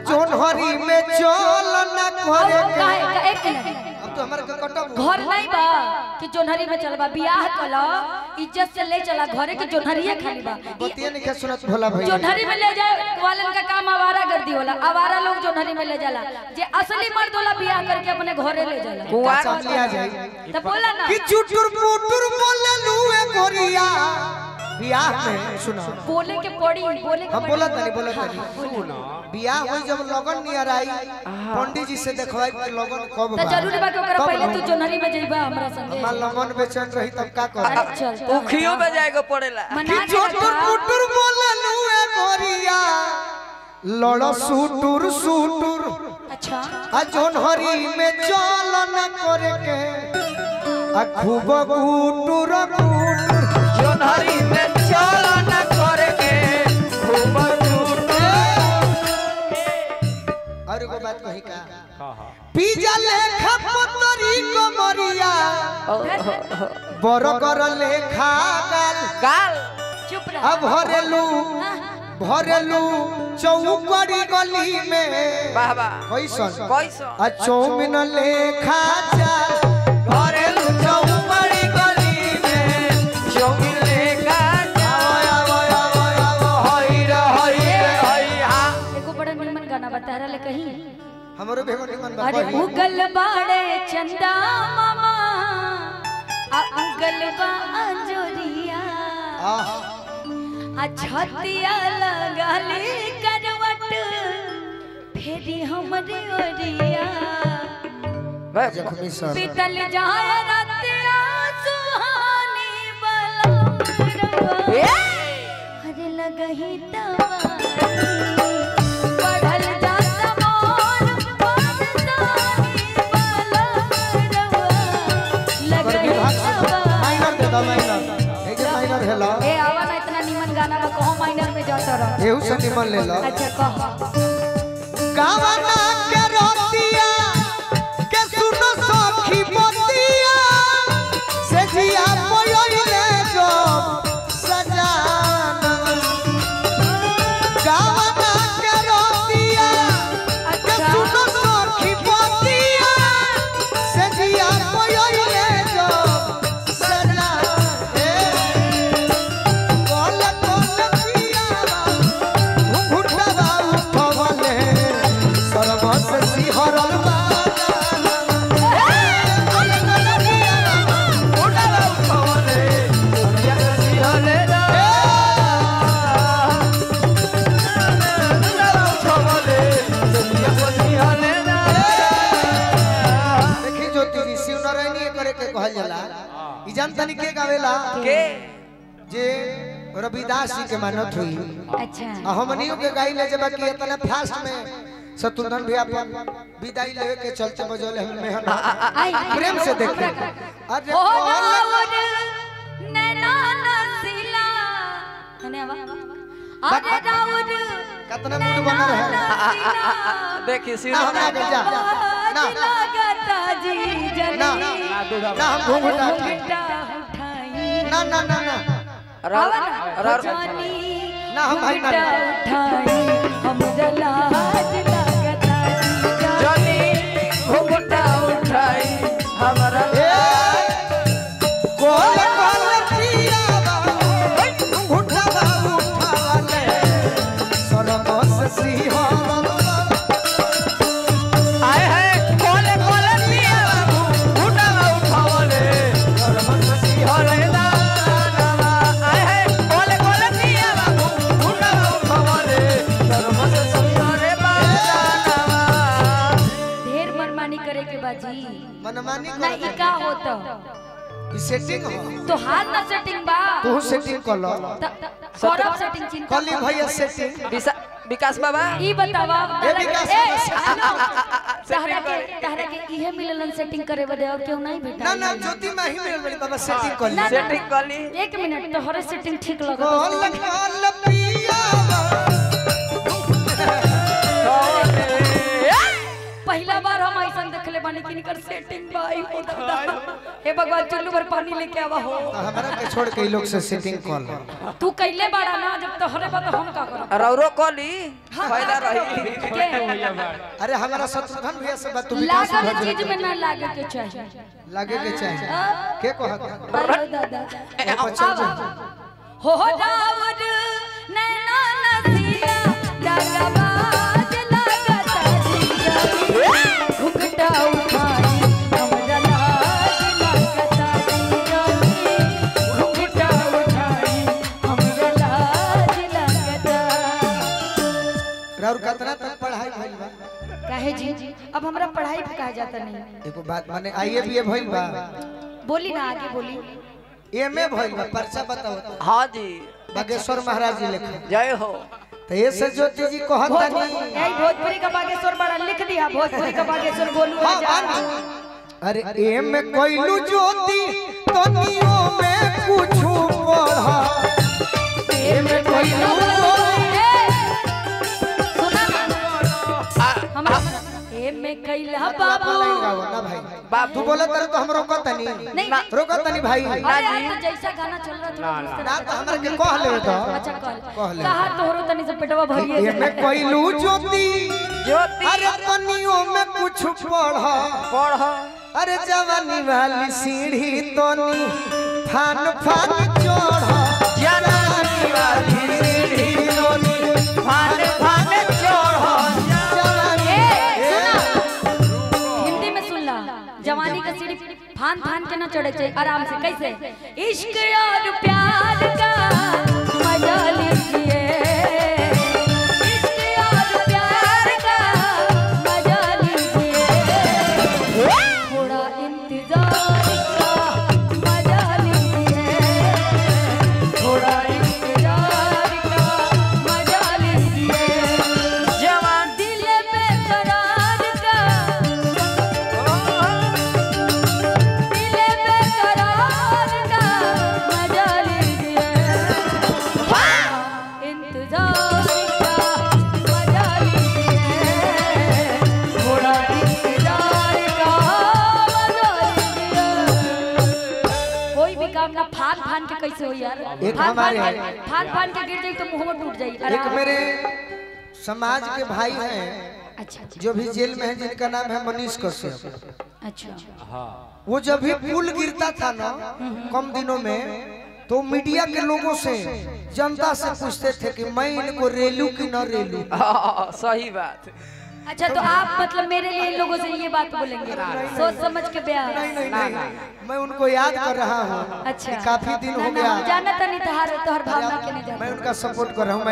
जोनहरी में चल न करे एक मिनट अब तो हमारे कटक घर नहीं बा कि जोनहरी में चलबा बियाह कला इज्जत से ले चला घरे के जोनहरिए खाली बा बतिया नहीं के सुनत भोला भाई जोनहरी में ले जाए वालन का काम आवारा गर्दी होला आवारा लोग जोनहरी में ले जाला जे असली मर्द होला बियाह करके अपने घरे ले जाला कुआं लिया जाए तो बोला ना कि चुटुर पुटुर बोले लुए गोरिया बियाह में सुनो बोले के पड़ी बोले के हम बोला तनी सुनो बियाह होई जब लगन नियर आई पंडित जी से देखवाई कि लगन कब बा त जरूरी बा कि ओकरा पहले तू जोनहरी में जइबा हमरा संगे हम लगन बेचैन रही तब का कर चल उखियो में जाएगा पड़ेला कि चुटुर पुटुर बोले लुए गोरिया लड़ सुटुर सुटुर अच्छा आ जोनहरी में चल न करे के आ खूब कुटुर कुटुर जोनहरी में चल न करे के खूब कुटुर और एगो बात कही का पिज्जा लेखा पतरी को मरिया बरगर लेखा गाल गाल चुप रह अब भरेलू चौकड़ी गली में वाह वाह कैसन कैसन आ चौमिन लेखा चाल घरेलू चौपड़ी गली में चौमिन लेखा एगो बड़ा निमन गाना बता रहा ले कहीं हमरो भेगो निमन बा अरे उगल बाड़े चंदा मामा आ उगल बा अंजोरिया आ छतिया लगाली करवट फेरी हमरे ओरिया जखमी सर बीतल जाए रातिया सुहानी बलमरवा अरे लगही तवानी पढ़ल जात मोर पढ़तानी बलमरवा लगही तवानी माइनर दे दो माइनर एक माइनर हेलो ए आवा ना इतना निमन गाना बा कहो माइनर में जाता रह एहू से निमन ले लो अच्छा कह गावना के रोतिया के सुनो सखी बतिया से जिया पयोइले जो सजान गावना के रोतिया के सुनो सखी बतिया से जिया पयोइले जो सजान कोल कोल पिया घुटवा उठवले सरमस सिहरल देखी ज्योति जी शिव नारायणी करे के कहल जाला ई जानतनी के गावेला के जे रविदास जी के मानत हुई अच्छा आ हमनियो के गाई ले जब कि इतना फास्ट में शत्रुघ्न भी अपन विदाई लेवे के चलते बजौले हम मेहनत प्रेम से देखे अरे ओ कौन नावर नैना नसीला हने आवा अरे रावर कितना मूड बना रहे देखिए ना हम आगे जा ना लगता जी जनी ना ना हम घूंघटा उठाई ना ना ना ना जानी ना हम भाई ना उठाई हम लाज लगता जी जनी घुघटा उठाई हमारा कोल कोल पिया घुटवा उठावले सरमस सिंहरल आए है कोले कोले पिया बाबू घुघटा उठावले सरमस सिंहरे दानवा आए है कोले कोले पिया बाबू घुघटा उठावले सरमस सिंहरे दानवा ढेर मनमानी करे के बाजी मनमानी ना ई का होता ई सेटिंग हो तो हाथ ना सेटिंग बा तू सेटिंग कर लो करब सेटिंग चिन कली भैया सेटिंग विकास बाबा ई बतावा ए विकास तहरा के इहे मिललन सेटिंग करे बदे और क्यों नहीं बेटा ना ना ज्योति में ही मिल बड़ी बाबा सेटिंग कर ली सेटिंग कर ली एक मिनट तो हर सेटिंग ठीक लगा कोल कोल पिया पहला बार हम ऐसा देखले बानी कि निकर सेटिंग बाई हो दादा हे भगवान चुल्लू भर पानी लेके आवा हो तो हमरा के छोड़ के लोग से सेटिंग कॉल तू कैले बाड़ा ना जब तो हरे बात हम का करब रौरो कली फायदा रही के अरे हमारा शत्रुघ्न भैया से बात तू लागल चीज में ना लागे के चाहिए लागे के चाहिए के कहत अरे दादा हो दाऊद नैना नसीला दागबाज लागता जिया घुघटा उठाई हमरा लाज लागता जिया घुघटा उठाई हमरा लाज लागता और कितना तक पढ़ाई भइल बा काहे जी अब हमरा पढ़ाई पे कहा जाता नहीं एगो बात माने आईए भी भइल बा बोली ना आगे बोली एमए भइल बा पर्चा बताओ तो हाँ जी बागेश्वर महाराज जी लिखे जय हो तो ये से ज्योति जी कहत नहीं यही भोजपुरी का बागेश्वर बड़ा लिख दिया भोजपुरी का बागेश्वर बोलू हाँ, अरे एमए कोइलू ज्योति तो नियो में कुछ पढ़ा एमए कोइलू सुना हमरा एमे कैला बाबू ना भाई बाप तू बोला तर तो हम रोकत नहीं रोकत नहीं भाई अरे यार तो जैसा गाना चल रहा थोड़ा ना तो हमरा के कह ले तो अच्छा कह ले कहा तोहरो तनी से पेटवा भरिए एमए कोइलू ज्योति ज्योति अरे तनियो में कुछ पढ़ा पढ़ अरे जवानी वाली सीढ़ी तोनी फान फान चढ़ा जवानी वाली सीढ़ी तोनी फान फान चढ़ा हिंदी में सुन ला जवानी का सीढ़ी फान फान के ना चढ़े चाहिए आराम से कैसे इश्क और प्यार का मजा लीजिए इश्क और प्यार का मजा लीजिए थोड़ा इंतजार का मजा लीजिए थोड़ा इंतजार का मजा लीजिए जवान दिल में करार का दिल में करार का मजा लीजिए इंतजार का मजा लीजिए थोड़ा इंतजार का मजा लीजिए कोई भी काम ना फान फान के कैसे हो यार एक हमारे फान फान के गिर जाई तो मुंह में टूट जाई एक आराम। मेरे समाज के भाई हैं अच्छा जो भी जेल में है जिनका नाम है मनीष कश्यप अच्छा वो जब भी पुल गिरता था ना कम दिनों में तो मीडिया के लोगों से जनता से पूछते थे कि मैं इनको रेलू कि न रेलू सही बात अच्छा तो आप मतलब मेरे लिए इन लोगों से ये बात बोलेंगे सोच समझ के बयान नहीं मैं उनको याद कर रहा हूँ अच्छा काफी दिन हो गया जाना था नहीं तो हर भावना के नहीं जाना मैं उनका सपोर्ट कर रहा हूँ।